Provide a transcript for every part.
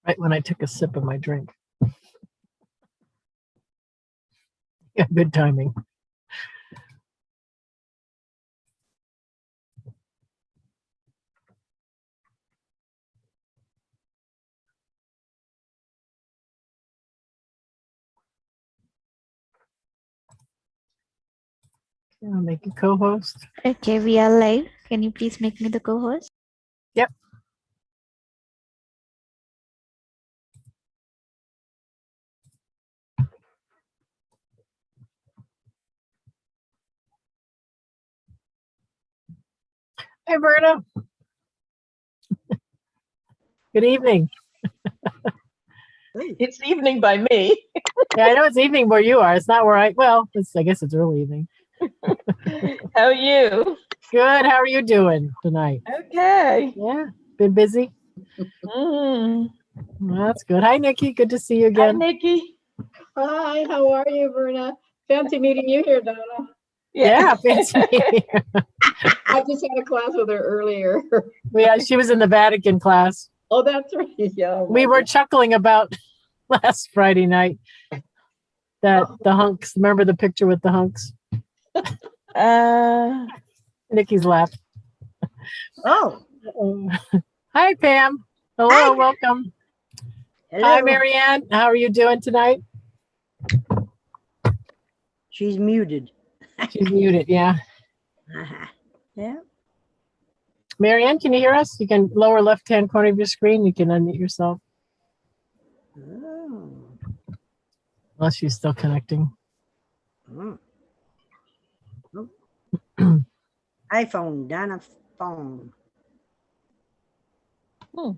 Right when I took a sip of my drink. Yeah, good timing. I'll make you co-host. Okay, we are live. Can you please make me the co-host? Yep. Hey, Berta. Good evening. It's evening by me. Yeah, I know it's evening where you are. It's not where I guess it's early evening. How are you? Good. How are you doing tonight? Okay. Yeah. Been busy? Mm. Well, that's good. Hi, Nikki. Good to see you Hi, again. Nikki. Hi, how are you, Verna? Fancy meeting you here, Donna. Yeah, fancy meeting you. I just had a class with her earlier. Yeah, she was in the Vatican class. Oh, that's right. Yeah. We were chuckling about last Friday night that the hunks. Remember the picture with the hunks? Nikki's laughed. Oh, Hi, Pam. Hello, Hi. welcome. hello. Hi, Marianne. How are you doing tonight? She's muted. She's muted, yeah. Uh-huh. Yeah. Marianne, can you hear us? You can lower left-hand corner of your screen. You can unmute yourself. Oh. Unless she's still connecting. Oh. Oh. iPhone, Donna phone. Hmm.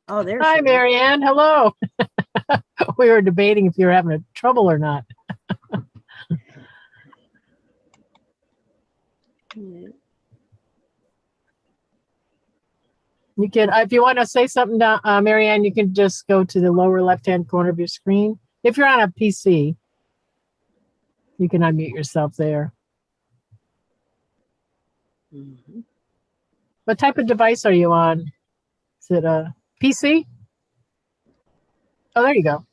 Oh, there's Hi, Marianne. Hello. We were debating if you were having trouble or not. You can, if you want to say something, Marianne, you can just go to the lower left-hand corner of your screen. If you're on a PC, you can unmute yourself there. Mhm. What type of device are you on? Is it a PC? Oh, there you go.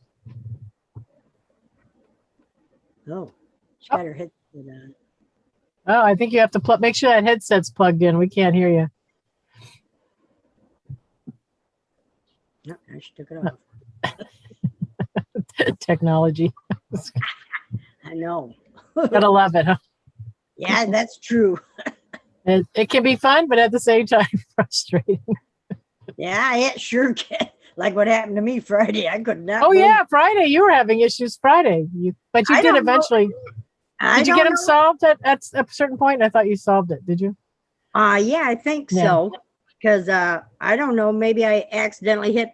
Oh, she got her headset on. Oh, I think you have to make sure that headset's plugged in. We can't hear you. No, she took it off. Technology. I know. Gotta love it, huh? Yeah, that's true. It can be fun, but at the same time, frustrating. Yeah, it sure can. Like what happened to me Friday. I could not. Oh, believe- yeah, Friday. You were having issues Friday. But you I did don't know. eventually. I Did you don't get them know. solved at a certain point? I thought you solved it. Did you? Yeah, I think Yeah. so. Because I don't know, maybe I accidentally hit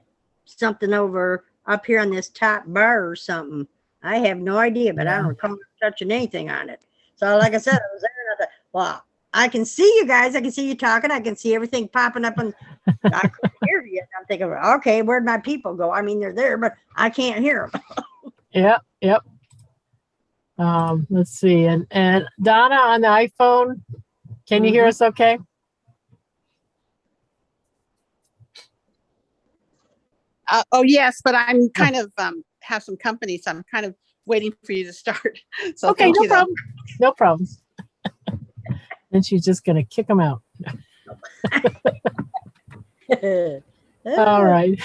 something over up here on this top bar or something. I have no idea, but I don't recall touching anything on it. So, like I said, I was there and I thought, well, I can see you guys. I can see you talking. I can see everything popping up, and I couldn't hear you. And I'm thinking, okay, where'd my people go? I mean, they're there, but I can't hear them. Yep. Let's see. And Donna on the iPhone, can you hear us okay? Oh, yes, but I'm kind of have some company, so I'm kind of waiting for you to start. So Okay, thank no you, though. problem. No problems. And she's just going to kick them out. All right.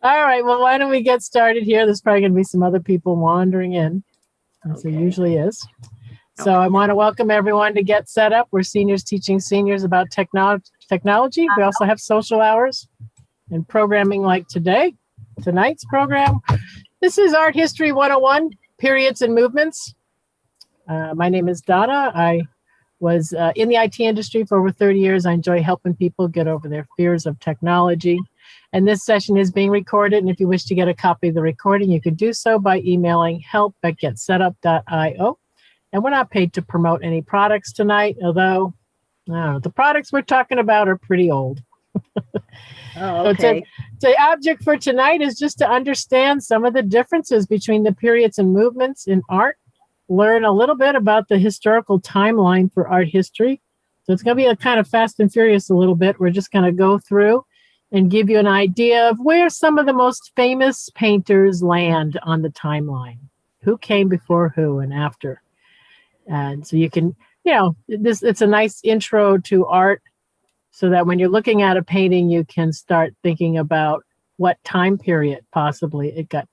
All right. Well, why don't we get started here? There's probably going to be some other people wandering in, as there usually is. So I want to welcome everyone to Get Set Up. We're seniors teaching seniors about technology. We also have social hours and programming like tonight's program. This is Art History 101, Periods and Movements. My name is Donna. I was in the IT industry for over 30 years. I enjoy helping people get over their fears of technology. And this session is being recorded. And if you wish to get a copy of the recording, you can do so by emailing help@getsetup.io. And we're not paid to promote any products tonight, although the products we're talking about are pretty old. Oh, okay. So the object for tonight is just to understand some of the differences between the periods and movements in art, learn a little bit about the historical timeline for art history. So it's going to be a kind of fast and furious a little bit. We're just going to go through and give you an idea of where some of the most famous painters land on the timeline. Who came before who and after. And so you can, it's a nice intro to art so that when you're looking at a painting, you can start thinking about what time period possibly it got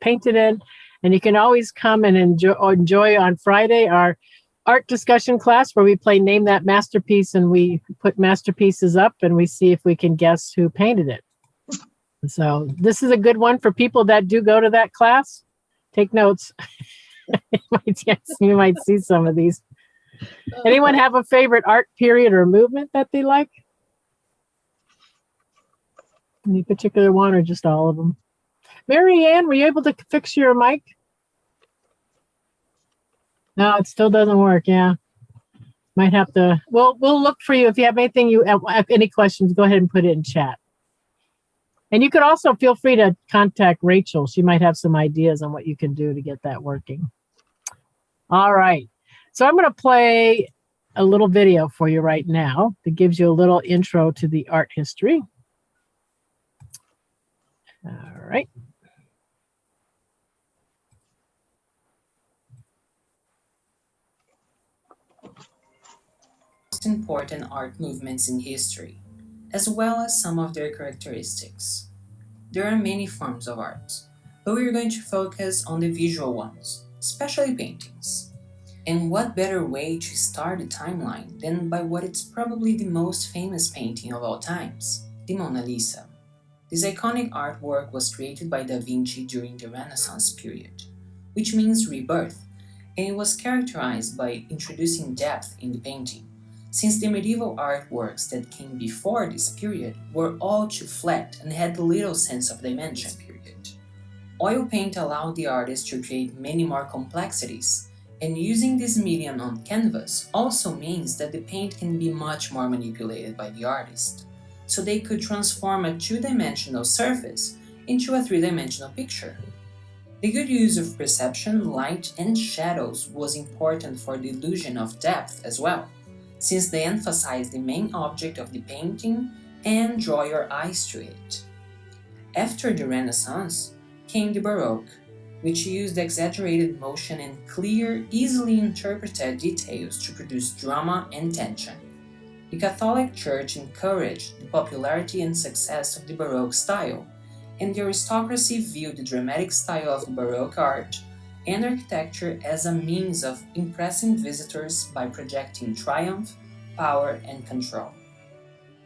painted in. And you can always come and enjoy on Friday our art discussion class where we play Name That Masterpiece, and we put masterpieces up and we see if we can guess who painted it. So this is a good one for people that do go to that class. Take notes. You might see some of these. Anyone have a favorite art period or movement that they like? Any particular one or just all of them? Mary Ann, were you able to fix your mic? No, it still doesn't work. Yeah. Might have to, we'll look for you. If you have anything, any questions, go ahead and put it in chat. And you could also feel free to contact Rachel. She might have some ideas on what you can do to get that working. All right. So I'm going to play a little video for you right now that gives you a little intro to the art history. All right. Most important art movements in history, as well as some of their characteristics. There are many forms of art, but we're going to focus on the visual ones, especially paintings. And what better way to start a timeline than by what is probably the most famous painting of all times, the Mona Lisa. This iconic artwork was created by Da Vinci during the Renaissance period, which means rebirth, and it was characterized by introducing depth in the painting, since the medieval artworks that came before this period were all too flat and had little sense of dimension. Oil paint allowed the artist to create many more complexities, and using this medium on canvas also means that the paint can be much more manipulated by the artist, so they could transform a two-dimensional surface into a three-dimensional picture. The good use of perception, light, and shadows was important for the illusion of depth as well, since they emphasize the main object of the painting and draw your eyes to it. After the Renaissance came the Baroque, which used exaggerated motion and clear, easily interpreted details to produce drama and tension. The Catholic Church encouraged the popularity and success of the Baroque style, and the aristocracy viewed the dramatic style of the Baroque art and architecture as a means of impressing visitors by projecting triumph, power, and control.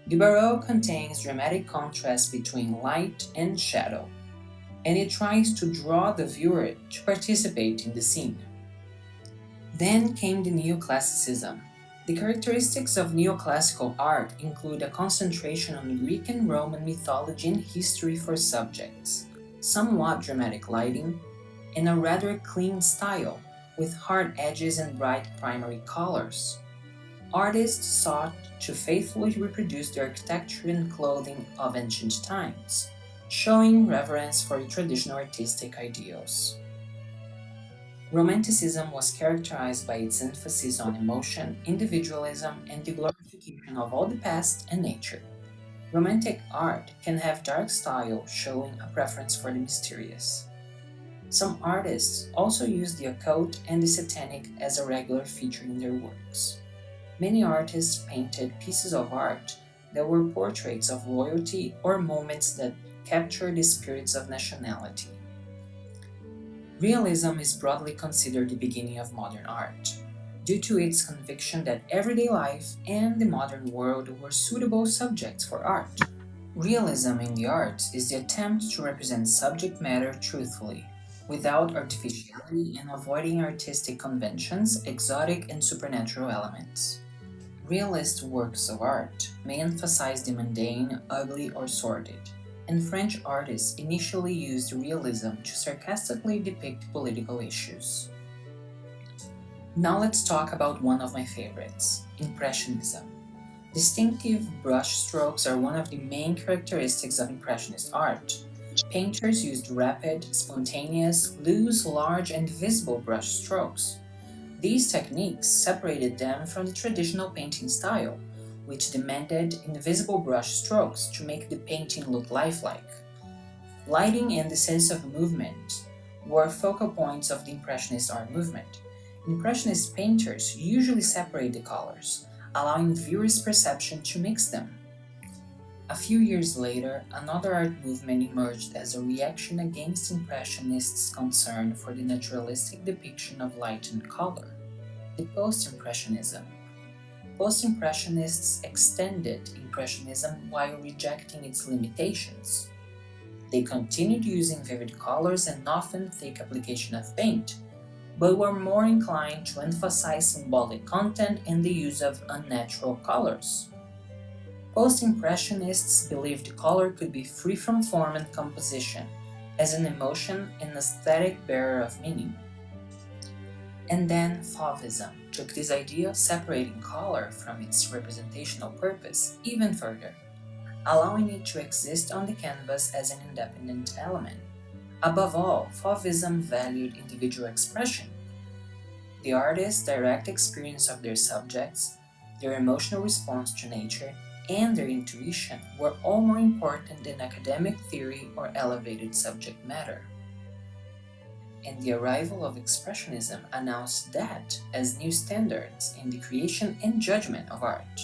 The Baroque contains dramatic contrast between light and shadow, and it tries to draw the viewer to participate in the scene. Then came the Neoclassicism. The characteristics of neoclassical art include a concentration on Greek and Roman mythology and history for subjects, somewhat dramatic lighting, and a rather clean style with hard edges and bright primary colors. Artists sought to faithfully reproduce the architecture and clothing of ancient times, showing reverence for the traditional artistic ideals. Romanticism was characterized by its emphasis on emotion, individualism, and the glorification of all the past and nature. Romantic art can have dark style showing a preference for the mysterious. Some artists also use the occult and the satanic as a regular feature in their works. Many artists painted pieces of art that were portraits of royalty or moments that capture the spirits of nationality. Realism is broadly considered the beginning of modern art, due to its conviction that everyday life and the modern world were suitable subjects for art. Realism in the arts is the attempt to represent subject matter truthfully, without artificiality and avoiding artistic conventions, exotic and supernatural elements. Realist works of art may emphasize the mundane, ugly, or sordid, and French artists initially used realism to sarcastically depict political issues. Now let's talk about one of my favorites, Impressionism. Distinctive brush strokes are one of the main characteristics of Impressionist art. Painters used rapid, spontaneous, loose, large, and visible brush strokes. These techniques separated them from the traditional painting style, which demanded invisible brush strokes to make the painting look lifelike. Lighting and the sense of movement were focal points of the Impressionist art movement. Impressionist painters usually separate the colors, allowing viewers' perception to mix them. A few years later, another art movement emerged as a reaction against Impressionists' concern for the naturalistic depiction of light and color, the Post-Impressionism. Post-Impressionists extended Impressionism while rejecting its limitations. They continued using vivid colors and often thick application of paint, but were more inclined to emphasize symbolic content and the use of unnatural colors. Post-Impressionists believed color could be free from form and composition, as an emotion and aesthetic bearer of meaning. And then Fauvism took this idea of separating color from its representational purpose even further, allowing it to exist on the canvas as an independent element. Above all, Fauvism valued individual expression. The artist's direct experience of their subjects, their emotional response to nature, and their intuition were all more important than academic theory or elevated subject matter. And the arrival of Expressionism announced that as new standards in the creation and judgment of art.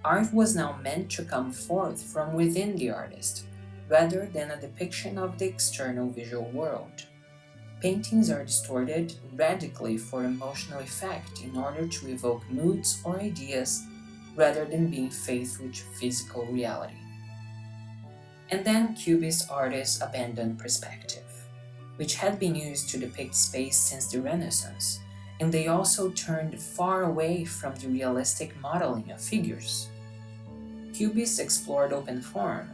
Art was now meant to come forth from within the artist, rather than a depiction of the external visual world. Paintings are distorted radically for emotional effect in order to evoke moods or ideas rather than being faithful to physical reality. And then Cubist artists abandoned perspective, which had been used to depict space since the Renaissance, and they also turned far away from the realistic modeling of figures. Cubists explored open form,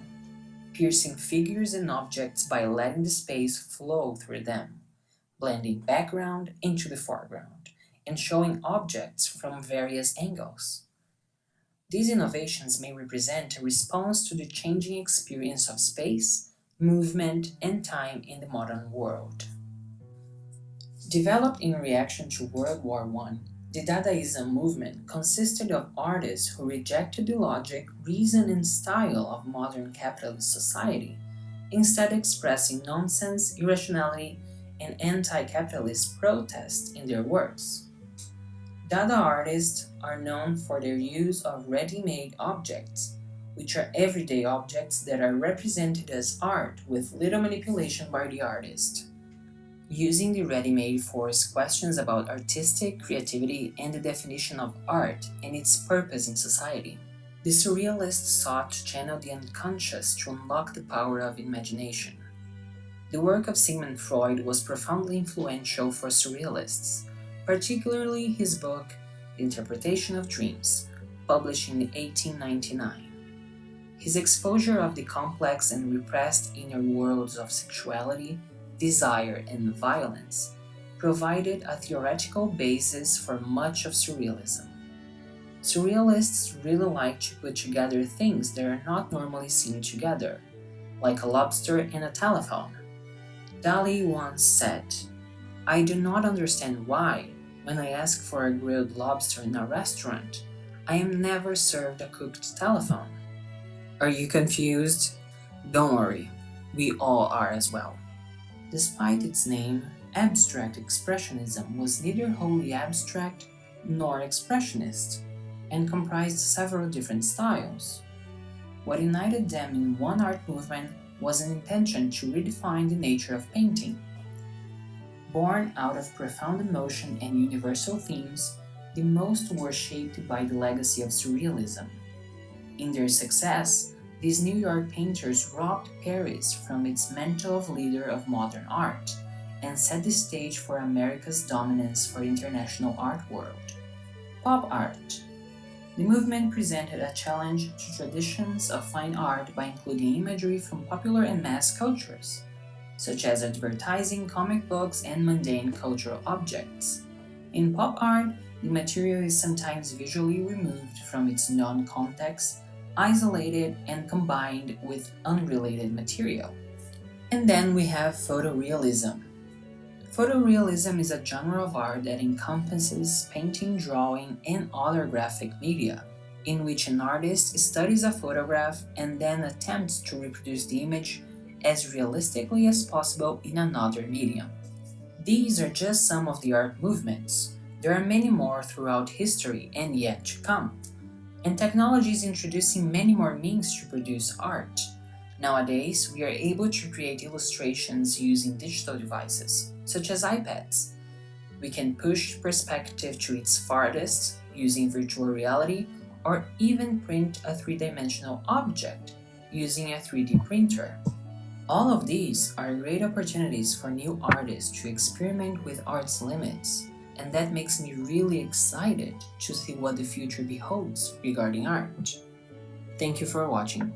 piercing figures and objects by letting the space flow through them, blending background into the foreground, and showing objects from various angles. These innovations may represent a response to the changing experience of space, movement, and time in the modern world. Developed in reaction to World War I, the Dadaism movement consisted of artists who rejected the logic, reason, and style of modern capitalist society, instead expressing nonsense, irrationality, and anti-capitalist protest in their works. Dada artists are known for their use of ready-made objects, which are everyday objects that are represented as art with little manipulation by the artist. Using the ready-made force questions about artistic creativity and the definition of art and its purpose in society. The Surrealists sought to channel the unconscious to unlock the power of imagination. The work of Sigmund Freud was profoundly influential for Surrealists, particularly his book, The Interpretation of Dreams, published in 1899. His exposure of the complex and repressed inner worlds of sexuality, desire, and violence provided a theoretical basis for much of Surrealism. Surrealists really like to put together things that are not normally seen together, like a lobster and a telephone. Dali once said, "I do not understand why, when I ask for a grilled lobster in a restaurant, I am never served a cooked telephone." Are you confused? Don't worry, we all are as well. Despite its name, Abstract Expressionism was neither wholly abstract nor expressionist, and comprised several different styles. What united them in one art movement was an intention to redefine the nature of painting. Born out of profound emotion and universal themes, the most were shaped by the legacy of Surrealism. In their success, these New York painters robbed Paris from its mantle of leader of modern art and set the stage for America's dominance for the international art world. Pop art. The movement presented a challenge to traditions of fine art by including imagery from popular and mass cultures, such as advertising, comic books, and mundane cultural objects. In pop art, the material is sometimes visually removed from its non-context, isolated, and combined with unrelated material. And then we have photorealism. Photorealism is a genre of art that encompasses painting, drawing, and other graphic media, in which an artist studies a photograph and then attempts to reproduce the image as realistically as possible in another medium. These are just some of the art movements. There are many more throughout history and yet to come. And technology is introducing many more means to produce art. Nowadays, we are able to create illustrations using digital devices, such as iPads. We can push perspective to its farthest using virtual reality, or even print a three-dimensional object using a 3D printer. All of these are great opportunities for new artists to experiment with art's limits, and that makes me really excited to see what the future beholds regarding art. Thank you for watching.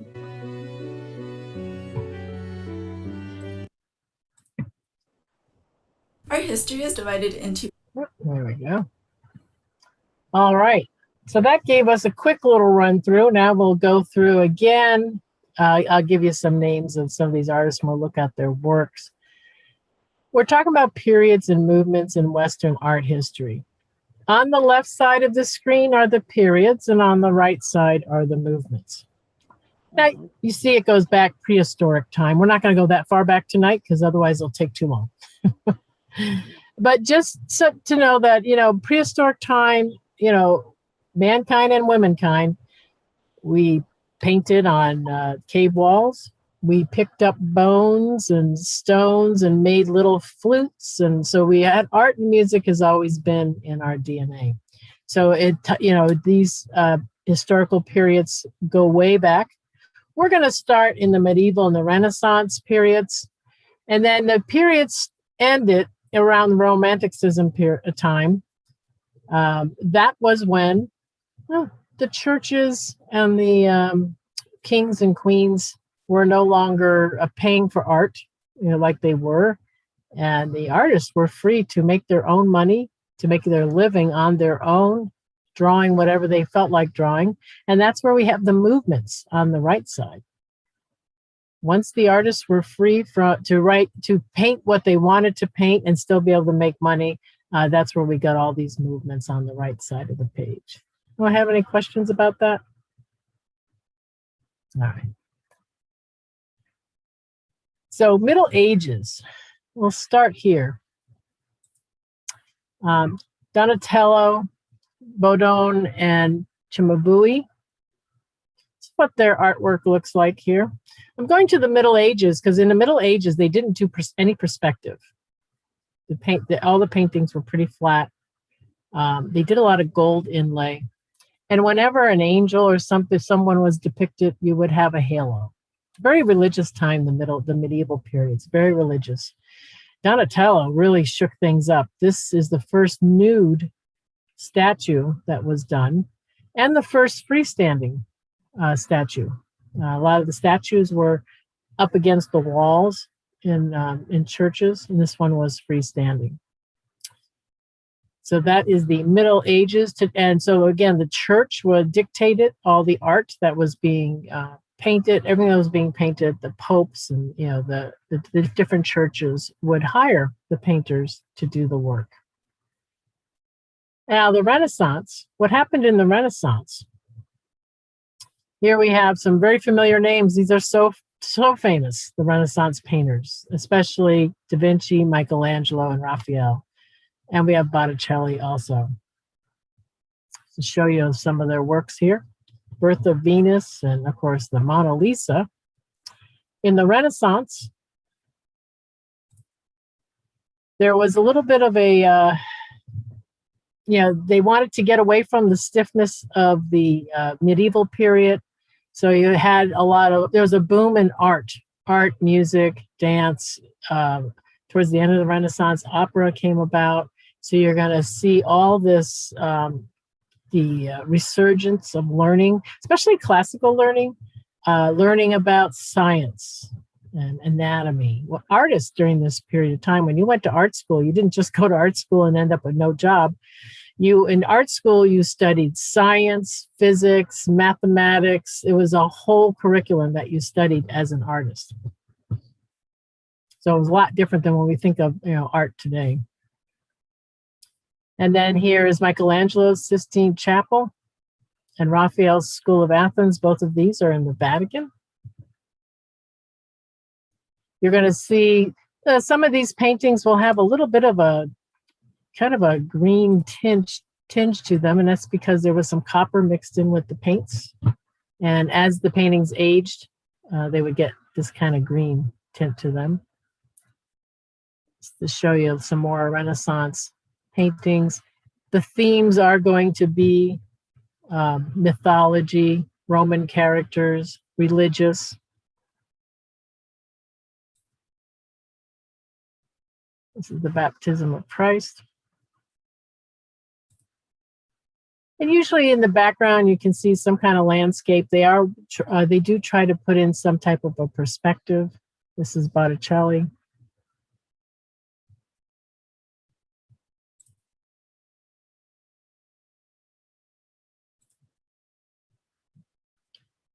Art history is divided into. There we go. All right. So that gave us a quick little run through. Now we'll go through again. I'll give you some names of some of these artists and we'll look at their works. We're talking about periods and movements in Western art history. On the left side of the screen are the periods and on the right side are the movements. Now, you see it goes back prehistoric time. We're not going to go that far back tonight because otherwise it'll take too long. But just so to know that, prehistoric time, mankind and womankind, we painted on cave walls. We picked up bones and stones and made little flutes. And so we had art and music has always been in our DNA. So these historical periods go way back. We're going to start in the medieval and the Renaissance periods. And then the periods ended around the Romanticism time. That was when the churches and the kings and queens were no longer paying for art, like they were. And the artists were free to make their own money, to make their living on their own, drawing whatever they felt like drawing. And that's where we have the movements on the right side. Once the artists were free to paint what they wanted to paint and still be able to make money, that's where we got all these movements on the right side of the page. Do I have any questions about that? All right. So Middle Ages, we'll start here. Donatello, Bodone, and Cimabue. That's what their artwork looks like here. I'm going to the Middle Ages because in the Middle Ages, they didn't do any perspective. All the paintings were pretty flat. They did a lot of gold inlay. And whenever an angel or someone was depicted, you would have a halo. Very religious time, the medieval periods, very religious. Donatello really shook things up. This is the first nude statue that was done and the first freestanding statue. A lot of the statues were up against the walls in churches, and this one was freestanding. So that is the Middle Ages. And so again, the church would dictate all the art that was being painted, everything that was being painted, the popes and the different churches would hire the painters to do the work. Now the Renaissance, what happened in the Renaissance? Here we have some very familiar names. These are so famous, the Renaissance painters, especially Da Vinci, Michelangelo, and Raphael. And we have Botticelli also. To show you some of their works here. Birth of Venus, and of course the Mona Lisa. In the Renaissance, there was a little bit of a, they wanted to get away from the stiffness of the medieval period. So you had there was a boom in art, music, dance. Towards the end of the Renaissance, opera came about. So you're going to see all this, the resurgence of learning, especially classical learning, learning about science and anatomy. Well, artists during this period of time, when you went to art school, you didn't just go to art school and end up with no job. In art school, you studied science, physics, mathematics. It was a whole curriculum that you studied as an artist. So it was a lot different than when we think of art today. And then here is Michelangelo's Sistine Chapel. and Raphael's School of Athens. Both of these are in the Vatican. You're going to see some of these paintings will have a little bit of a kind of a green tinge to them, and that's because there was some copper mixed in with the paints. And as the paintings aged, they would get this kind of green tint to them. Just to show you some more Renaissance paintings. The themes are going to be mythology, Roman characters, religious. This is the baptism of Christ. And usually in the background, you can see some kind of landscape. They do try to put in some type of a perspective. This is Botticelli.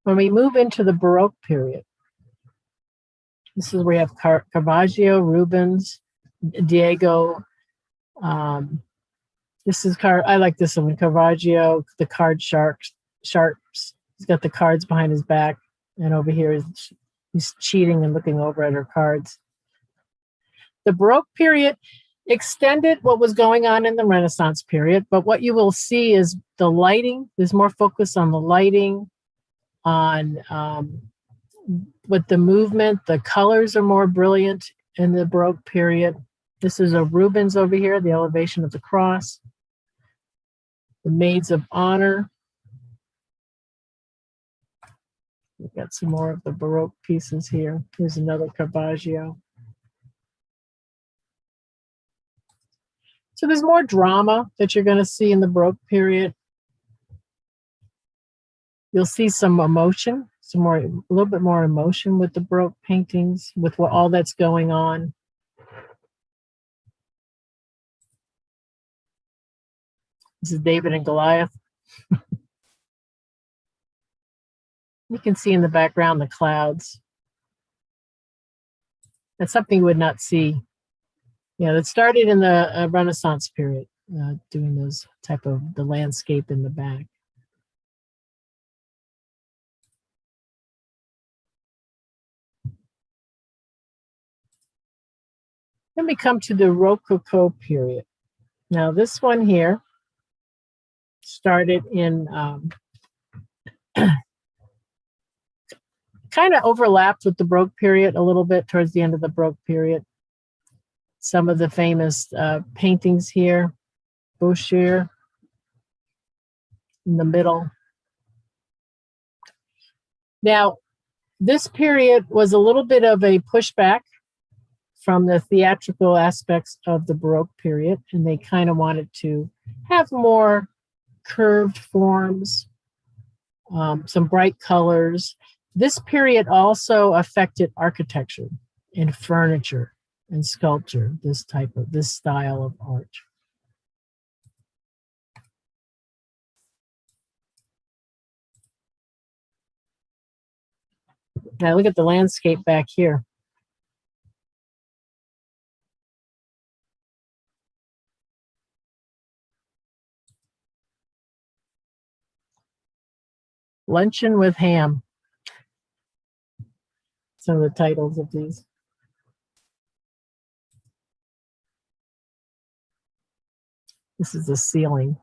When we move into the Baroque period, this is where you have Caravaggio, Rubens, Diego. This is I like this one, Caravaggio, the card sharps. He's got the cards behind his back, and over here he's cheating and looking over at her cards. The Baroque period extended what was going on in the Renaissance period, but what you will see is the lighting. There's more focus on the lighting, on with the movement. The colors are more brilliant in the Baroque period. This is a Rubens over here, the Elevation of the Cross, the Maids of Honor. We've got some more of the Baroque pieces here. Here's another Caravaggio. So there's more drama that you're going to see in the Baroque period. You'll see some emotion, a little bit more emotion with the Baroque paintings, with all that's going on. This is David and Goliath. You can see in the background the clouds. That's something you would not see. Yeah, that started in the Renaissance period, doing those type of the landscape in the back. Then we come to the Rococo period. Now this one here started in, kind of overlapped with the Baroque period a little bit towards the end of the Baroque period. Some of the famous paintings here, Boucher in the middle. Now, this period was a little bit of a pushback from the theatrical aspects of the Baroque period, and they kind of wanted to have more curved forms, some bright colors. This period also affected architecture and furniture and sculpture, this style of art. Now look at the landscape back here. Luncheon with Ham. Some of the titles of these. This is the ceiling.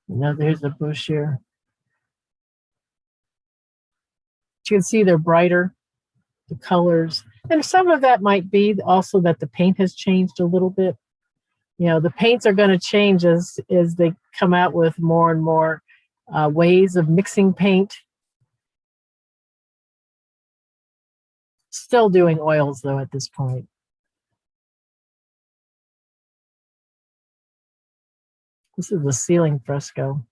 Now there's the bush here. You can see they're brighter, the colors. And some of that might be also that the paint has changed a little bit. You know, the paints are going to change as they come out with more and more ways of mixing paint. Still doing oils, though, at this point. This is the ceiling fresco.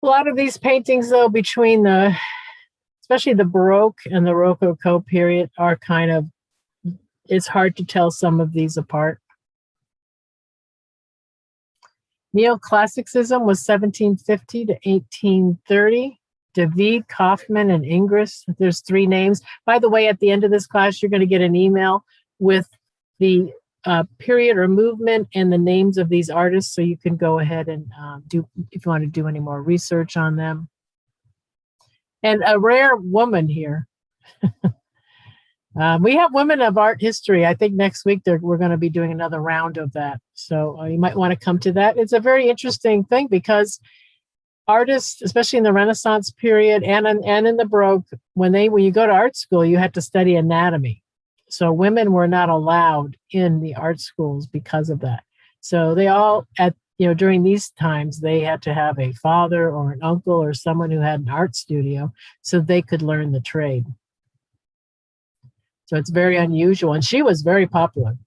A lot of these paintings, though, between especially the Baroque and the Rococo period, are kind of, it's hard to tell some of these apart. Neoclassicism was 1750 to 1830. David, Kaufman, and Ingres. There's 3 names. By the way, at the end of this class, you're going to get an email with the period or movement and the names of these artists, so you can go ahead and do, if you want to do any more research on them. And a rare woman here. We have Women of Art History. I think next week we're going to be doing another round of that. So you might want to come to that. It's a very interesting thing because artists, especially in the Renaissance period and in the Baroque, when you go to art school, you had to study anatomy. So women were not allowed in the art schools because of that. So they all, during these times, they had to have a father or an uncle or someone who had an art studio so they could learn the trade. So it's very unusual. And she was very popular.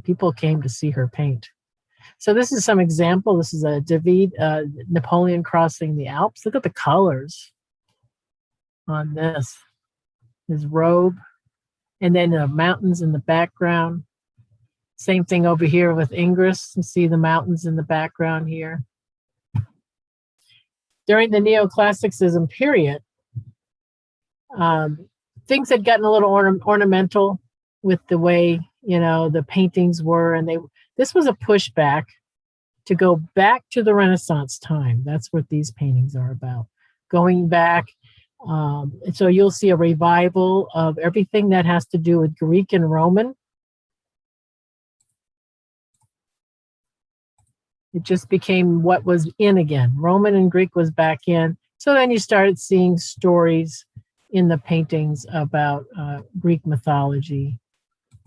People came to see her paint. So this is some example. This is a David, Napoleon crossing the Alps. Look at the colors on this. His robe. And then the mountains in the background. Same thing over here with Ingres. You see the mountains in the background here. During the Neoclassicism period, things had gotten a little ornamental with the way, the paintings were. And this was a pushback to go back to the Renaissance time. That's what these paintings are about. Going back. So you'll see a revival of everything that has to do with Greek and Roman. It just became what was in again. Roman and Greek was back in. So then you started seeing stories in the paintings about Greek mythology,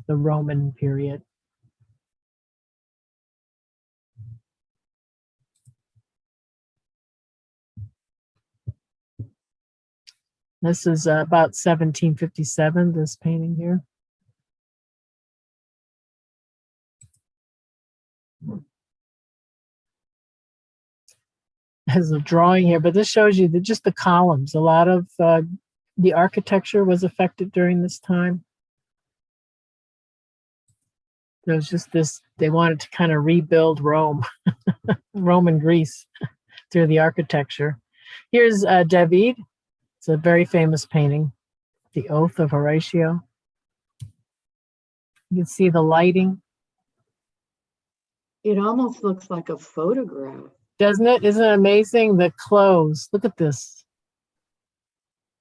the Roman period. This is about 1757, this painting here. There's a drawing here, but this shows you just the columns. A lot of the architecture was affected during this time. There was just this, they wanted to kind of rebuild Rome, Rome and Greece through the architecture. Here's David. It's a very famous painting, The Oath of Horatio. You can see the lighting. It almost looks like a photograph. Doesn't it? Isn't it amazing? The clothes. Look at this.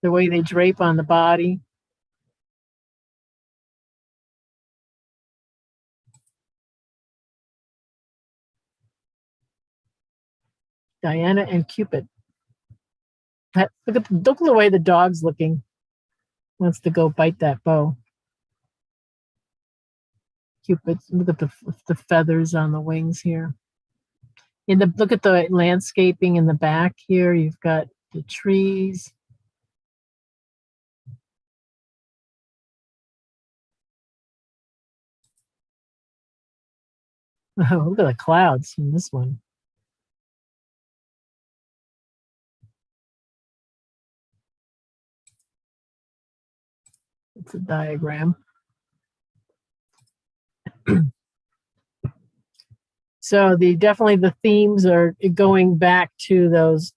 The way they drape on the body. Diana and Cupid. Look at the way the dog's looking. Wants to go bite that bow. Cupid, look at the feathers on the wings here. Look at the landscaping in the back here. You've got the trees. Oh, look at the clouds in this one. It's a diagram. So definitely the themes are going back to those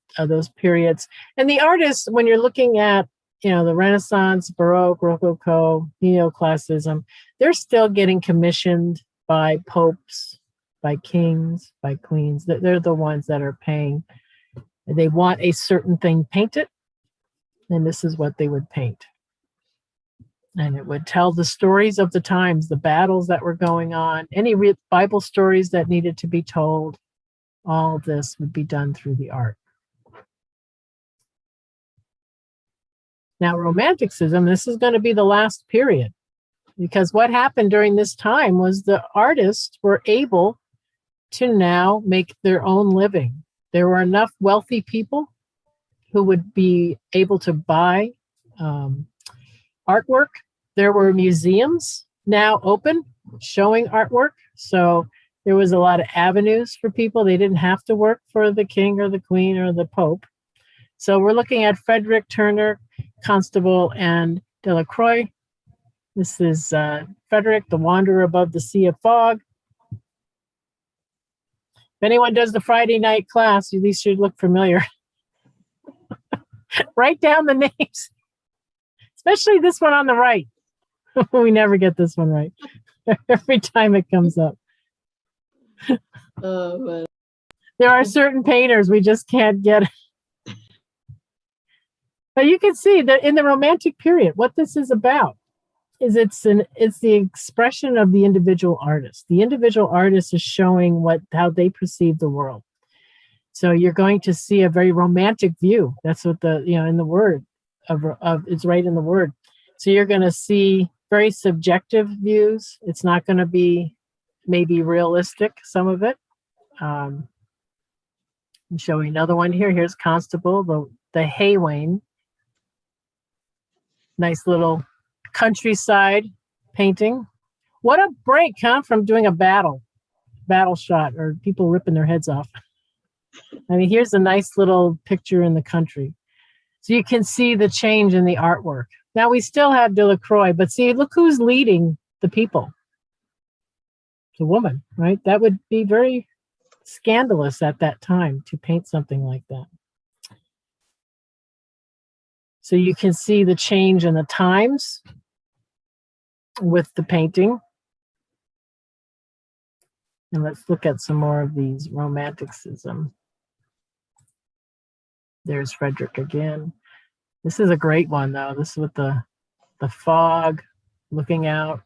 periods. And the artists, when you're looking at the Renaissance, Baroque, Rococo, Neoclassicism, they're still getting commissioned by popes, by kings, by queens. They're the ones that are paying. They want a certain thing painted, and this is what they would paint. And it would tell the stories of the times, the battles that were going on, any Bible stories that needed to be told. All of this would be done through the art. Now, Romanticism, this is going to be the last period, because what happened during this time was the artists were able to now make their own living. There were enough wealthy people who would be able to buy artwork. There were museums now open showing artwork. So there was a lot of avenues for people. They didn't have to work for the king or the queen or the pope. So we're looking at Frederick, Turner, Constable, and Delacroix. This is Frederick, the Wanderer Above the Sea of Fog. If anyone does the Friday night class, these should look familiar. Write down the names, especially this one on the right. We never get this one right every time it comes up. But There are certain painters we just can't get. But you can see that in the Romantic period, what this is about is it's the expression of the individual artist. The individual artist is showing how they perceive the world. So you're going to see a very romantic view. That's what in the word of it's right in the word. So you're going to see very subjective views. It's not going to be maybe realistic, some of it. I'm showing another one here. Here's Constable, the Haywain. Nice little countryside painting. What a break, huh, from doing a battle shot or people ripping their heads off. I mean, here's a nice little picture in the country. So you can see the change in the artwork. Now we still have Delacroix, but see, look who's leading the people. It's a woman, right? That would be very scandalous at that time to paint something like that. So you can see the change in the times with the painting. And let's look at some more of these romanticism. There's Frederick again. This is a great one, though. This is with the fog looking out.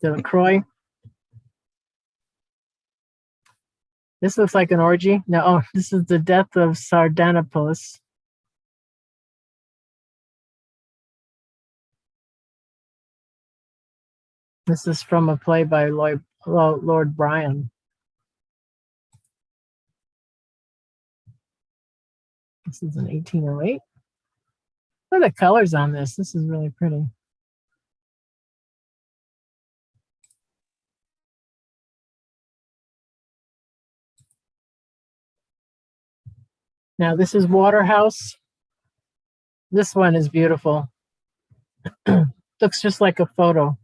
Delacroix. This looks like an orgy. No, this is the death of Sardanapalus. This is from a play by Lord Byron. This is in 1808. Look at the colors on this. This is really pretty. Now this is Waterhouse. This one is beautiful. Looks just like a photo.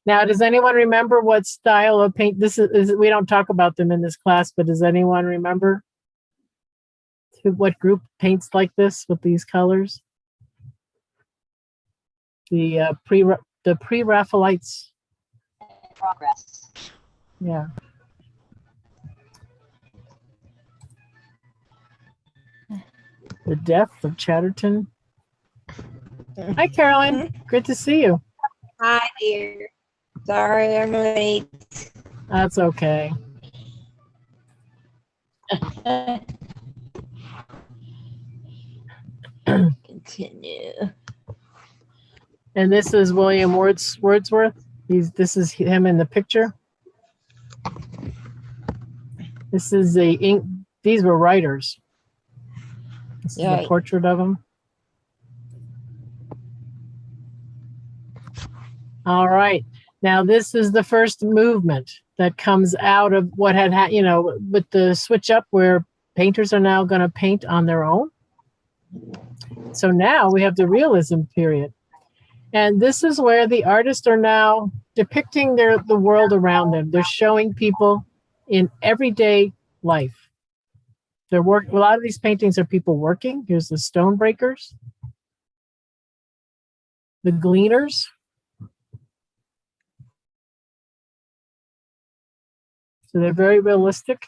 Now, does anyone remember what style of paint this is? We don't talk about them in this class, but does anyone remember what group paints like this with these colors? The pre-Raphaelites. Progress. Yeah. The Death of Chatterton. Hi, Caroline. Good to see you. Hi, dear. Sorry I'm late. That's okay. Continue. And this is William Wordsworth. This is him in the picture. This is these were writers. This is a portrait of them. All right. Now this is the first movement that comes out of what had with the switch up where painters are now going to paint on their own. So now we have the realism period. And this is where the artists are now depicting the world around them. They're showing people in everyday life. A lot of these paintings are people working. Here's the Stonebreakers, the Gleaners. So they're very realistic.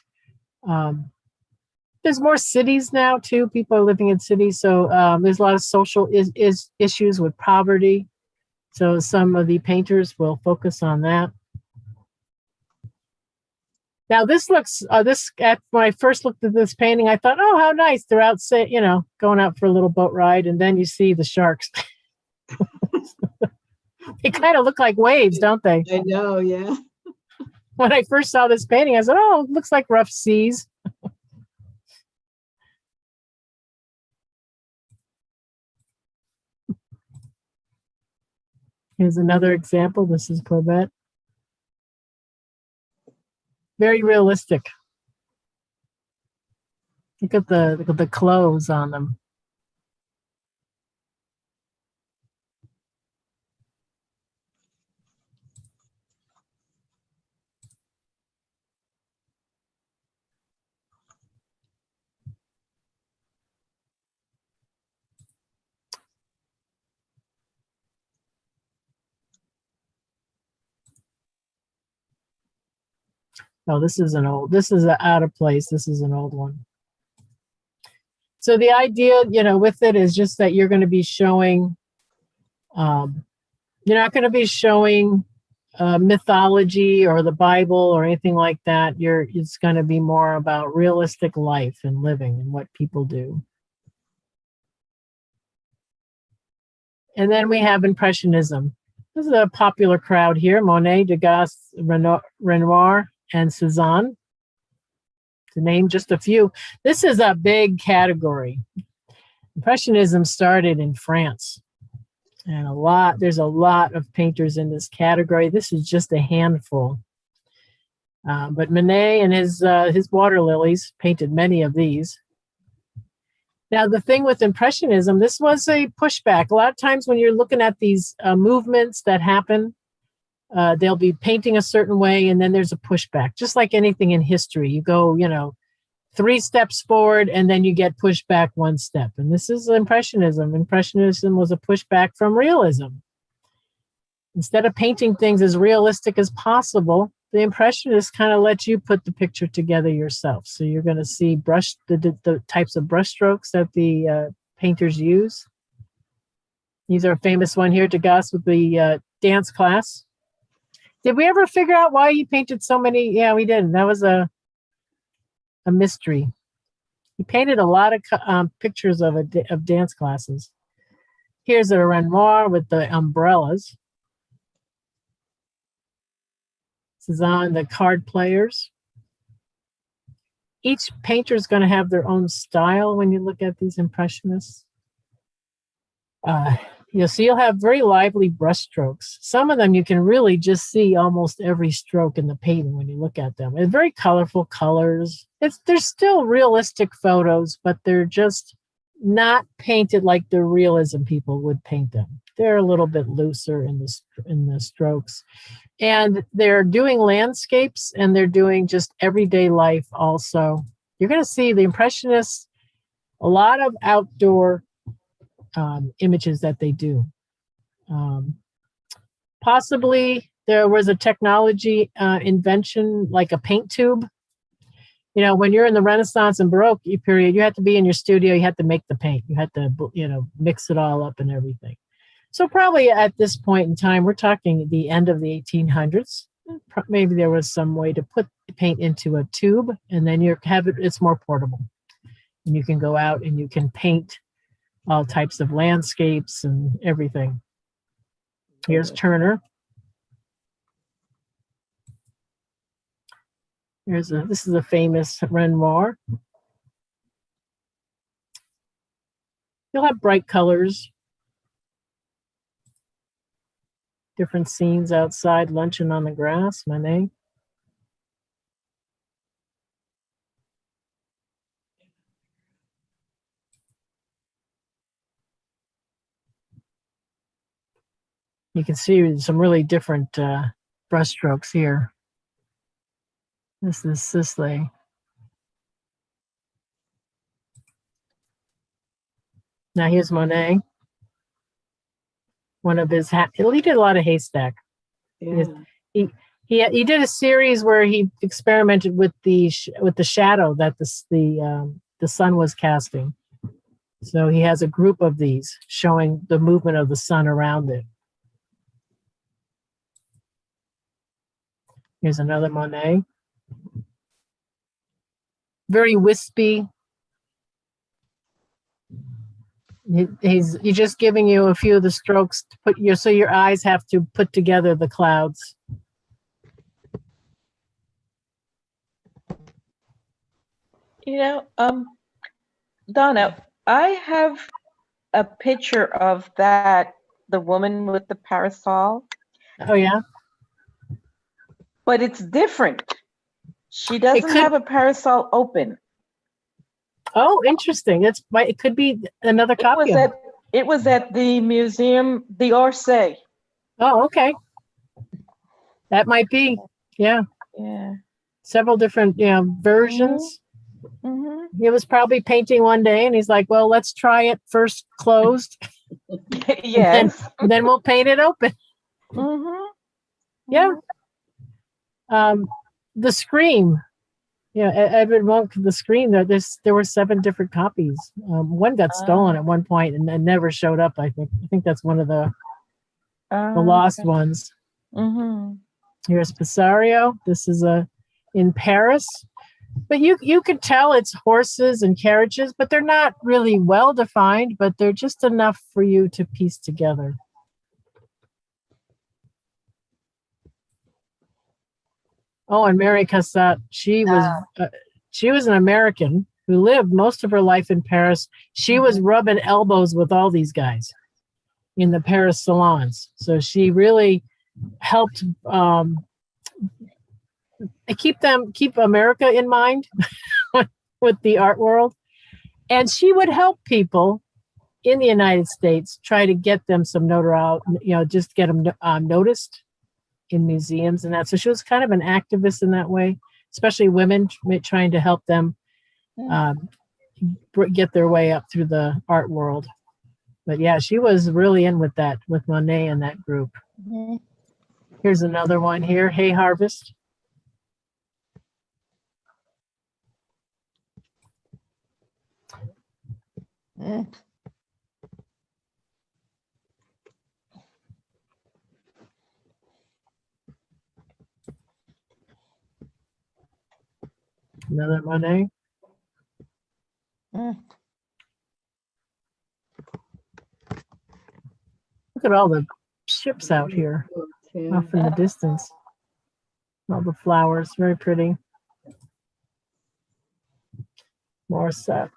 There's more cities now too. People are living in cities, so there's a lot of social issues with poverty. So some of the painters will focus on that. Now this looks, when I first looked at this painting, I thought, oh, how nice. They're out, going out for a little boat ride, and then you see the sharks. They kind of look like waves, don't they? I know, yeah. When I first saw this painting, I said, oh, it looks like rough seas. Here's another example. This is Courbet. Very realistic. Look at the clothes on them. Oh, this is out of place. This is an old one. So the idea, with it is just that you're going to be showing, you're not going to be showing mythology or the Bible or anything like that. It's going to be more about realistic life and living and what people do. And then we have Impressionism. This is a popular crowd here: Monet, Degas, Renoir, and Cezanne, to name just a few. This is a big category. Impressionism started in France, and there's a lot of painters in this category. This is just a handful. But Monet and his water lilies painted many of these. Now, the thing with Impressionism, this was a pushback. A lot of times when you're looking at these movements that happen, they'll be painting a certain way, and then there's a pushback. Just like anything in history, you go, 3 steps forward, and then you get pushed back 1 step. And this is Impressionism. Impressionism was a pushback from realism. Instead of painting things as realistic as possible, the Impressionists kind of let you put the picture together yourself. So you're going to see the types of brush strokes that the painters use. These are a famous one here, Degas with the dance class. Did we ever figure out why he painted so many? Yeah, we didn't. That was a mystery. He painted a lot of pictures of dance classes. Here's a Renoir with the umbrellas. Cezanne, the card players. Each painter is going to have their own style when you look at these Impressionists. So you'll have very lively brush strokes. Some of them you can really just see almost every stroke in the painting when you look at them. It's very colorful colors. They're still realistic photos, but they're just not painted like the realism people would paint them. They're a little bit looser in the strokes. And they're doing landscapes, and they're doing just everyday life also. You're going to see the Impressionists, a lot of outdoor images that they do. Possibly there was a technology invention like a paint tube. When you're in the Renaissance and Baroque period, you had to be in your studio, you had to make the paint. You had to, mix it all up and everything. So probably at this point in time, we're talking the end of the 1800s. Maybe there was some way to put the paint into a tube, and then it's more portable. And you can go out and you can paint all types of landscapes and everything. Here's Turner. This is a famous Renoir. You'll have bright colors. Different scenes outside, luncheon on the grass, Monet. You can see some really different brush strokes here. This is Sisley. Now here's Monet. One of his he did a lot of haystack. Yeah. He did a series where he experimented with the shadow that the sun was casting. So he has a group of these showing the movement of the sun around it. Here's another Monet. Very wispy. He's just giving you a few of the strokes to so your eyes have to put together the clouds. Donna, I have a picture of the woman with the parasol. Oh yeah. But it's different. She doesn't have a parasol open. Oh, interesting. It could be another copy. It was at the museum d'Orsay. Oh, okay. That might be. Yeah. Yeah. Several different versions. Mm-hmm. He was probably painting one day, and he's like, "Well, let's try it first closed. Yes. And then we'll paint it open." Mm-hmm. Yeah. The Scream. Yeah, Edward Munch, The Scream. There were 7 different copies. One got stolen at one point and never showed up. I think that's one of the lost ones. Mm-hmm. Here's Pisario. This is in Paris. But you could tell it's horses and carriages, but they're not really well defined, but they're just enough for you to piece together. Oh, and Mary Cassatt, she was an American who lived most of her life in Paris. She was rubbing elbows with all these guys in the Paris salons. So she really helped keep America in mind with the art world. And she would help people in the United States try to get them some notoriety, just get them noticed in museums and that. So she was kind of an activist in that way, especially women, trying to help them get their way up through the art world. But yeah, she was really in with that, with Monet and that group. Mm-hmm. Here's another one here, Hay Harvest. Another Monet. Look at all the ships out here off in the distance. All the flowers, very pretty. More stuff.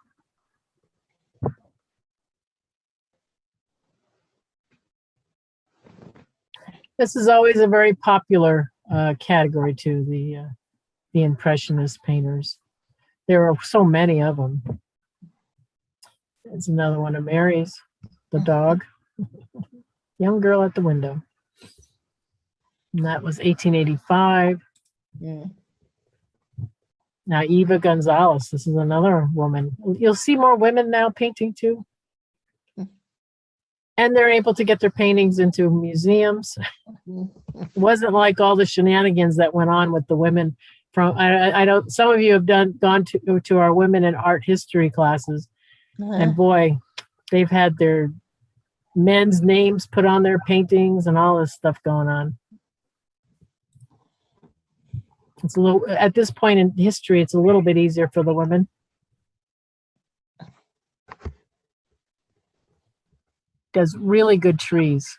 This is always a very popular category too, the Impressionist painters. There are so many of them. There's another one of Mary's, the dog. Young girl at the window. And that was 1885. Now Eva Gonzalez, this is another woman. You'll see more women now painting too. And they're able to get their paintings into museums. It wasn't like all the shenanigans that went on with the women. I don't. Some of you have gone to our women in art history classes, and boy, they've had their men's names put on their paintings and all this stuff going on. It's a little, at this point in history, it's a little bit easier for the women. Does really good trees.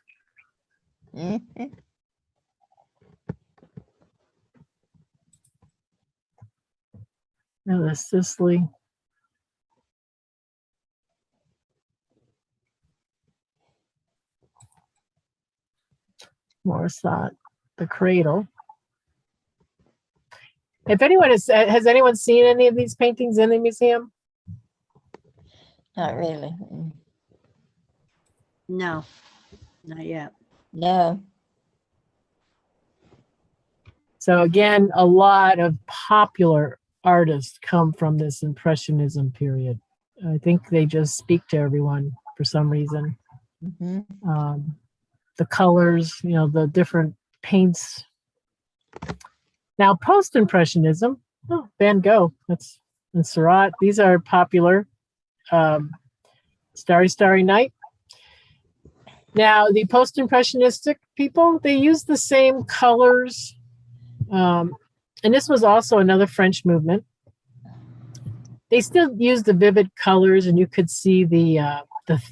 Now the Sicily. Morisot, the cradle. If anyone has anyone seen any of these paintings in the museum? Not really. No, not yet. No. So again, a lot of popular artists come from this Impressionism period. I think they just speak to everyone for some reason. The colors, the different paints. Now, post-Impressionism, Van Gogh, and Seurat, these are popular. Starry, Starry Night. Now, the post-impressionistic people, they use the same colors. And this was also another French movement. They still use the vivid colors, and you could see the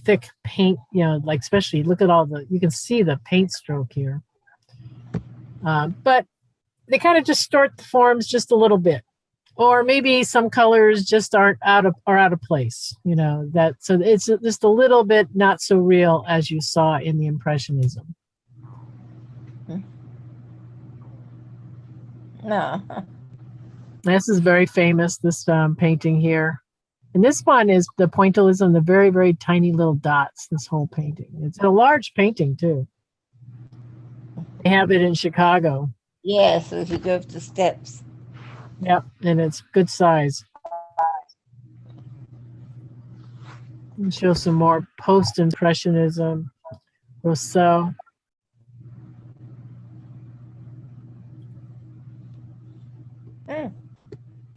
thick paint, like especially look at you can see the paint stroke here. But they kind of distort the forms just a little bit. Or maybe some colors just are out of place, so it's just a little bit not so real as you saw in the Impressionism. No. This is very famous, this painting here. And this one is the pointillism, the very, very tiny little dots, this whole painting. It's a large painting too. They have it in Chicago. Yes, if you go up the steps. Yep, and it's good size. And show some more post-impressionism. Rousseau.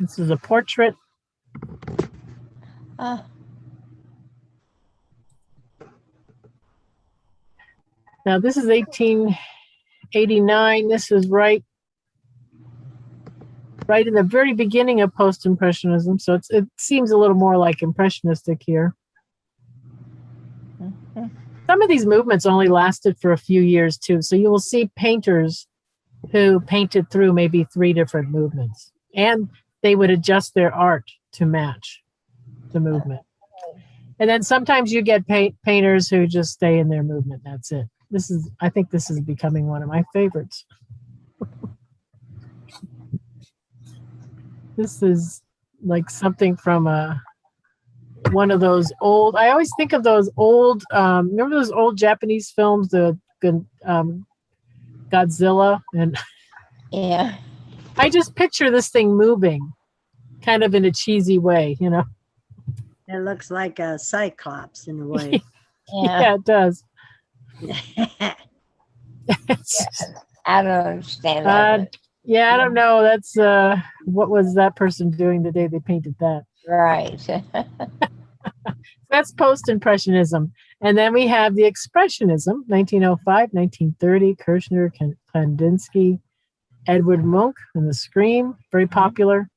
This is a portrait. Uh, Now this is 1889. This is right in the very beginning of post-impressionism. So it seems a little more like impressionistic here. Some of these movements only lasted for a few years too. So you will see painters who painted through maybe 3 different movements, and they would adjust their art to match the movement. And then sometimes you get painters who just stay in their movement. That's it. I think this is becoming one of my favorites. This is like something from one of those old, I always think of those old, remember those old Japanese films, the Godzilla? And yeah. I just picture this thing moving kind of in a cheesy way, you know? It looks like a cyclops in a way. Yeah, it does. I don't understand that. Yeah, I don't know. That's what was that person doing the day they painted that? Right. That's post-impressionism. And then we have the expressionism, 1905, 1930, Kirchner, Kandinsky, Edward Munch, and the Scream, very popular.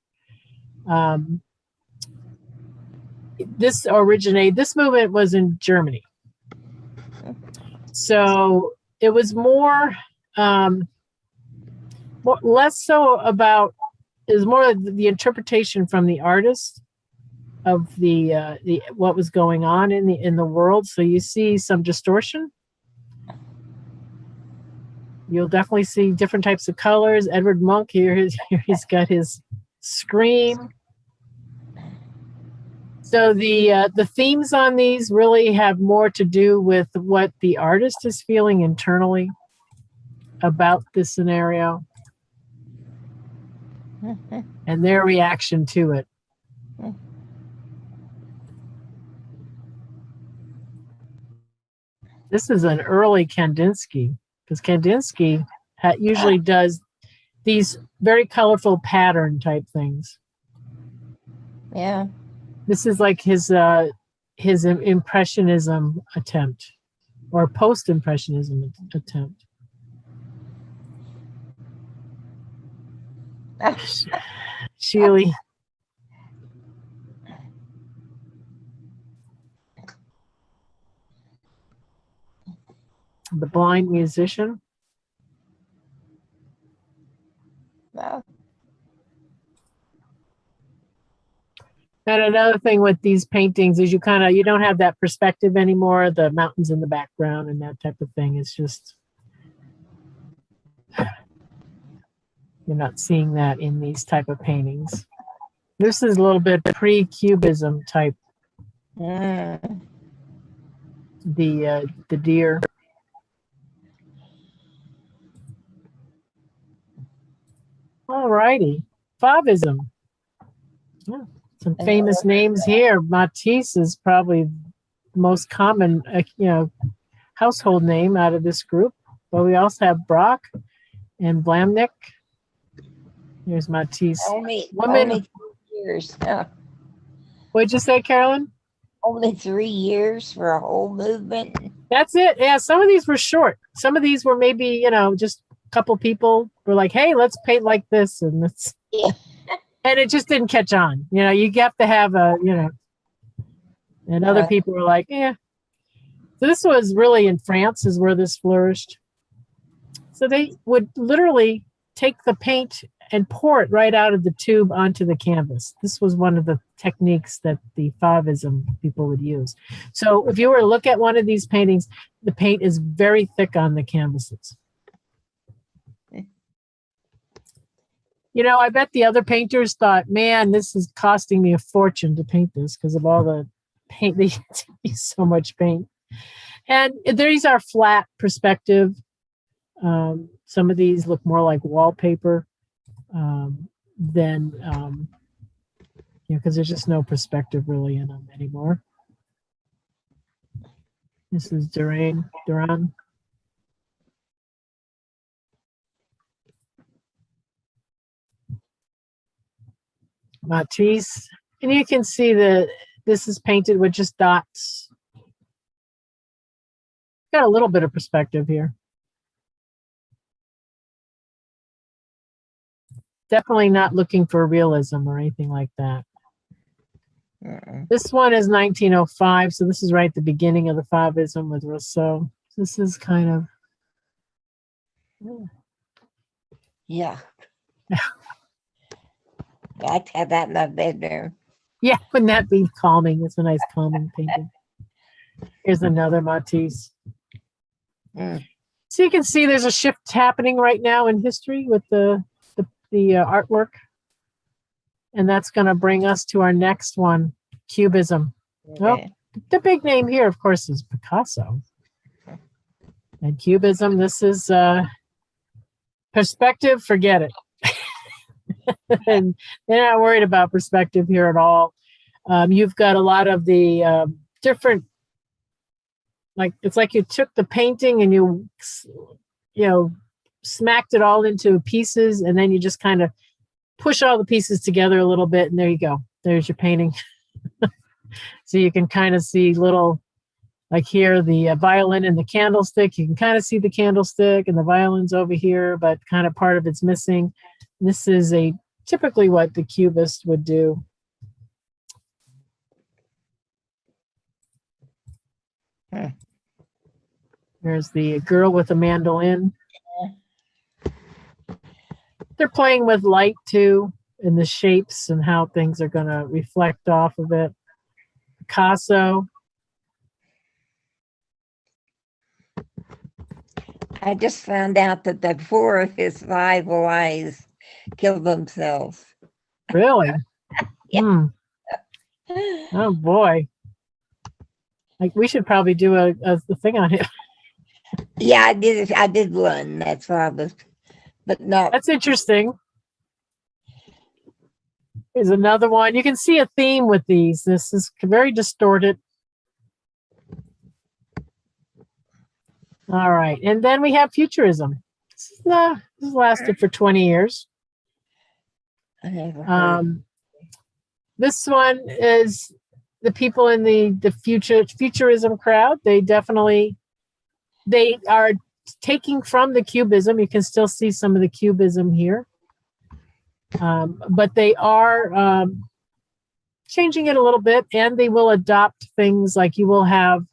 This movement was in Germany. So it was less so about, it was more the interpretation from the artist of the what was going on in the world. So you see some distortion. You'll definitely see different types of colors. Edward Munch here he's got his Scream. So the themes on these really have more to do with what the artist is feeling internally about this scenario and their reaction to it. This is an early Kandinsky, because Kandinsky usually does these very colorful pattern type things. Yeah. This is like his impressionism attempt, or post-impressionism attempt. Sheely. The Blind Musician. Well, and another thing with these paintings is you don't have that perspective anymore, the mountains in the background and that type of thing. It's just, you're not seeing that in these type of paintings. This is a little bit pre-cubism type. The deer. All righty. Fauvism. Yeah, some famous names here. Matisse is probably the most common, household name out of this group. But we also have Braque and Blamnik. Here's Matisse. only 3 years. What'd you say, Carolyn? Only 3 years for a whole movement. That's it. Yeah, some of these were short. Some of these were maybe, just a couple people were like, hey, let's paint like this. And it's, and it just didn't catch on. You have to have and other people were like, yeah. So this was really in France is where this flourished. So they would literally take the paint and pour it right out of the tube onto the canvas. This was one of the techniques that the Fauvism people would use. So if you were to look at one of these paintings, the paint is very thick on the canvases. I bet the other painters thought, man, this is costing me a fortune to paint this because of all the paint. They use so much paint. And these are flat perspective. Some of these look more like wallpaper than, because there's just no perspective really in them anymore. This is Duran. Matisse. And you can see that this is painted with just dots. Got a little bit of perspective here. Definitely not looking for realism or anything like that. This one is 1905, so this is right at the beginning of the Fauvism with Rousseau. This is kind of... Yeah. I'd have that in my bedroom. Yeah, wouldn't that be calming? It's a nice calming painting. Here's another Matisse. So you can see there's a shift happening right now in history with the artwork. And that's going to bring us to our next one, Cubism. Well, the big name here, of course, is Picasso. And Cubism, this is perspective, forget it. And they're not worried about perspective here at all. You've got a lot of the different, like, it's like you took the painting and you smacked it all into pieces, and then you just kind of push all the pieces together a little bit, and there you go. There's your painting. So you can kind of see little, like here, the violin and the candlestick. You can kind of see the candlestick and the violin's over here, but kind of part of it's missing. This is typically what the Cubist would do. There's the girl with the mandolin. They're playing with light too, and the shapes and how things are going to reflect off of it. Picasso. I just found out that 4 of his 5 wives killed themselves. Really? Yeah. Oh boy. Like, we should probably do a thing on him. Yeah, I did. I did one. That's why I was, but no. That's interesting. Here's another one. You can see a theme with these. This is very distorted. All right. And then we have Futurism. This has lasted for 20 years. This one is the people in the Futurism crowd. They are taking from the Cubism. You can still see some of the Cubism here. But they are changing it a little bit, and they will adopt things like you will have,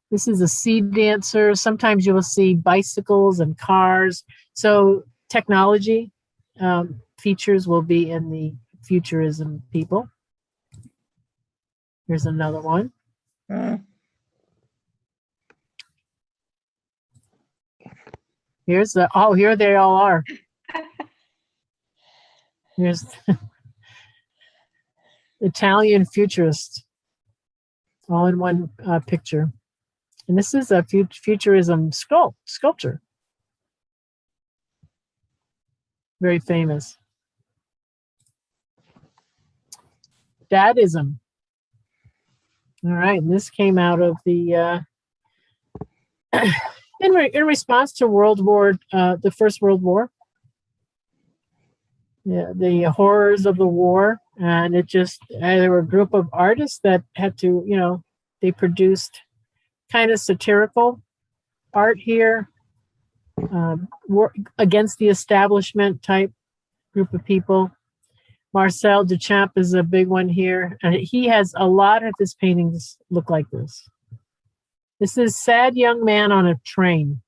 this is a sea dancer. Sometimes you will see bicycles and cars. So technology features will be in the Futurism people. Here's another one. Here's here they all are. Here's Italian futurist, all in one picture. And this is a Futurism sculpture. Very famous. Dadaism. All right, and this came out of the in response to the First World War. Yeah, the horrors of the war, and there were a group of artists that had to, they produced kind of satirical art here, against the establishment type group of people. Marcel Duchamp is a big one here, and he has a lot of his paintings look like this. This is Sad Young Man on a Train.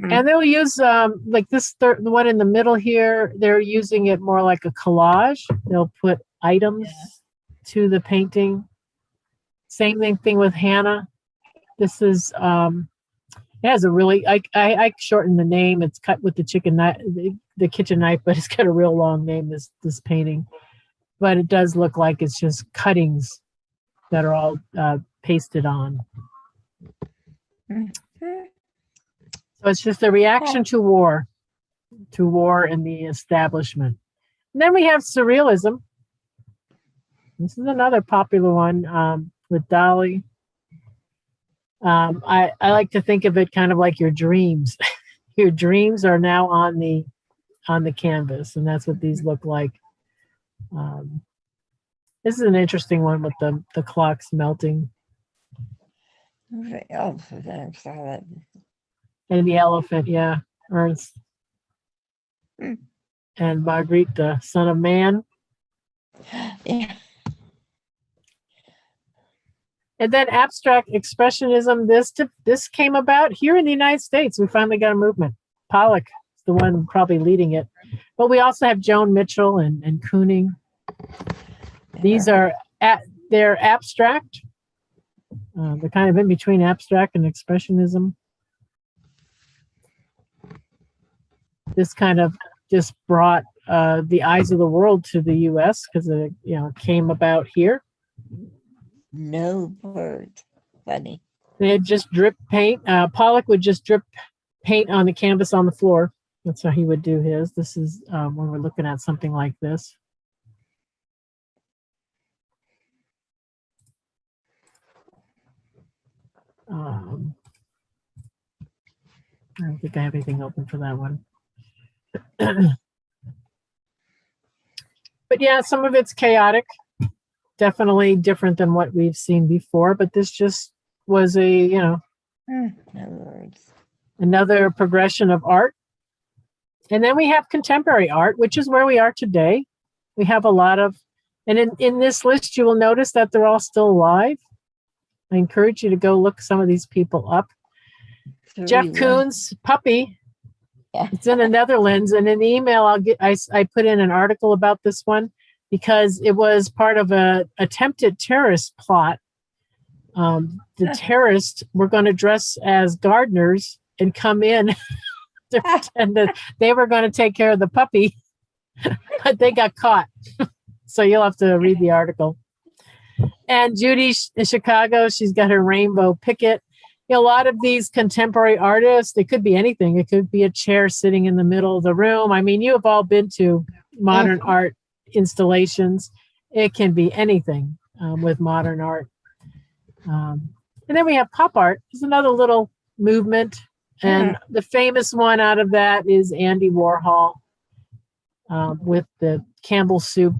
And they'll use, like this the one in the middle here, they're using it more like a collage. They'll put items to the painting. Same thing with Hannah. This is, it has a really, I shortened the name. It's cut with the kitchen knife, but it's got a real long name, this painting. But it does look like it's just cuttings that are all pasted on. So it's just a reaction to war and the establishment. And then we have Surrealism. This is another popular one with Dali. I like to think of it kind of like your dreams. Your dreams are now on the canvas, and that's what these look like. This is an interesting one with the clocks melting The elephant, I saw it. and the elephant. Yeah, Ernst Hmm. and Marguerite, the son of man. Yeah. And then abstract expressionism. This came about here in the United States. We finally got a movement. Pollock is the one probably leading it, but we also have Joan Mitchell and Kooning. These are they're abstract. They're kind of in between abstract and expressionism. This kind of just brought the eyes of the world to the U.S. because it came about here. No birds. Funny. They had just drip paint. Pollock would just drip paint on the canvas on the floor. That's how he would do his. This is when we're looking at something like this. I don't think I have anything open for that one. But yeah, some of it's chaotic. Definitely different than what we've seen before, but this just was No words. another progression of art. And then we have contemporary art, which is where we are today. We have a lot of, and in this list, you will notice that they're all still alive. I encourage you to go look some of these people up. Jeff Koons' puppy. Yeah. It's in the Netherlands, and in the email I put in an article about this one because it was part of a attempted terrorist plot. The terrorists were going to dress as gardeners and come in to pretend that they were going to take care of the puppy, but they got caught. So you'll have to read the article. And Judy in Chicago, she's got her rainbow picket. A lot of these contemporary artists, it could be anything. It could be a chair sitting in the middle of the room. I mean, you have all been to modern art installations. It can be anything with modern art. And then we have pop art. It's another little movement. And the famous one out of that is Andy Warhol with the Campbell soup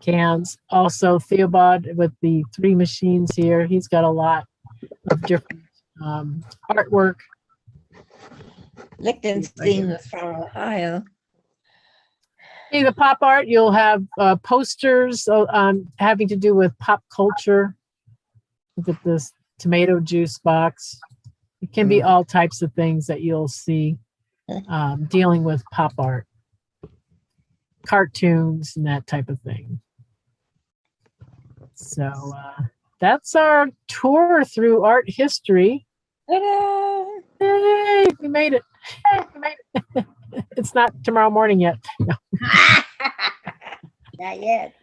cans. Also Theobald with the 3 machines here. He's got a lot of different artwork. Lichtenstein was from Ohio. See the pop art, you'll have posters having to do with pop culture. Look at this tomato juice box. It can be all types of things that you'll see dealing with pop art. Cartoons and that type of thing. So that's our tour through art history. Ta-da! Hey, we made it. It's not tomorrow morning yet. No. Not yet.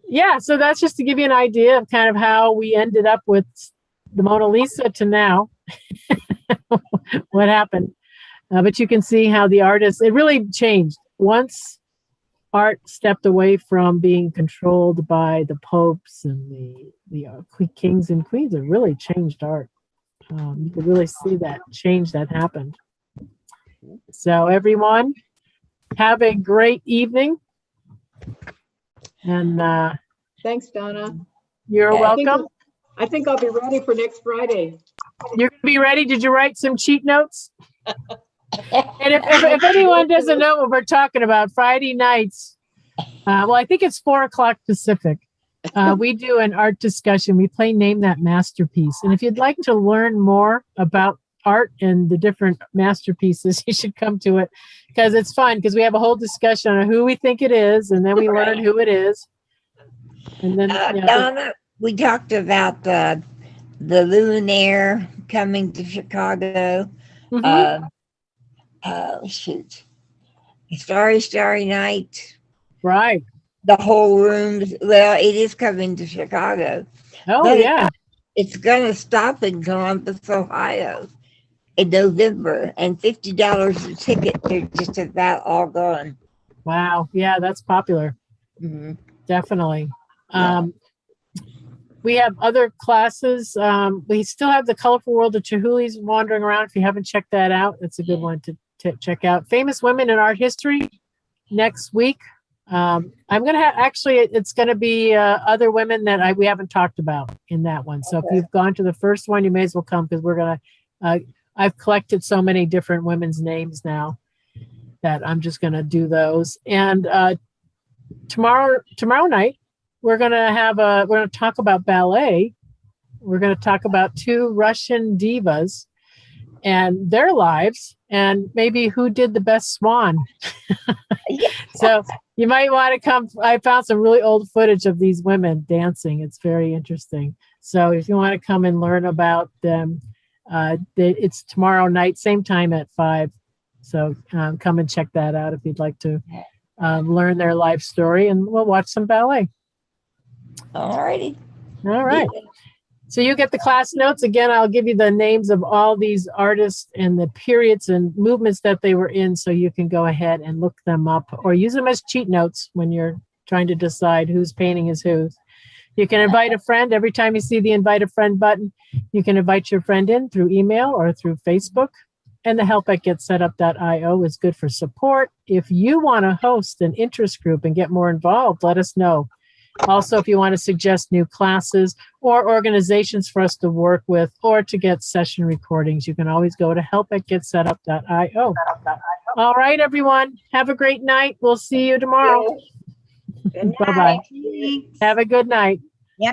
Yeah, so that's just to give you an idea of kind of how we ended up with the Mona Lisa to now. What happened. But you can see how the artist, it really changed. Once art stepped away from being controlled by the popes and the kings and queens, it really changed art. You could really see that change that happened. So everyone, have a great evening. And Thanks, Donna. you're welcome. I think I'll be ready for next Friday. You're gonna be ready. Did you write some cheat notes? And if anyone doesn't know what we're talking about, Friday nights, well, I think it's 4:00 Pacific. We do an art discussion. We play Name That Masterpiece. And if you'd like to learn more about art and the different masterpieces, you should come to it because it's fun because we have a whole discussion on who we think it is, and then we learn who it is. And then Donna, we talked about the Luminaire coming to Chicago. Shoot. Starry Night. Right. The whole room. Well, it is coming to Chicago. Oh, but yeah. It's going to stop in Columbus, Ohio in November, and $50 a ticket. They're just about all gone. Wow. Yeah, that's popular. Mhm. Definitely. Yeah. we have other classes. We still have the Colorful World of Chihuli's wandering around. If you haven't checked that out, it's a good one to check out. Famous Women in Art History next week. I'm going to have, actually, it's going to be other women that we haven't talked about in that one. So if you've gone to the first one, you may as well come, because we're going to, I've collected so many different women's names now that I'm just going to do those. And tomorrow night, we're going to talk about ballet. We're going to talk about 2 Russian divas and their lives, and maybe who did the best swan. So you might want to come. I found some really old footage of these women dancing. It's very interesting. So if you want to come and learn about them, it's tomorrow night, same time at 5. So come and check that out if you'd like to learn their life story, and we'll watch some ballet. All righty. All right. So you get the class notes. Again, I'll give you the names of all these artists and the periods and movements that they were in, so you can go ahead and look them up or use them as cheat notes when you're trying to decide whose painting is whose. You can invite a friend. Every time you see the invite a friend button, you can invite your friend in through email or through Facebook. And the help at getsetup.io is good for support. If you want to host an interest group and get more involved, let us know. Also, if you want to suggest new classes or organizations for us to work with, or to get session recordings, you can always go to help@getsetup.io. All right, everyone. Have a great night. We'll see you tomorrow. Good Bye-bye. night. Have a good night.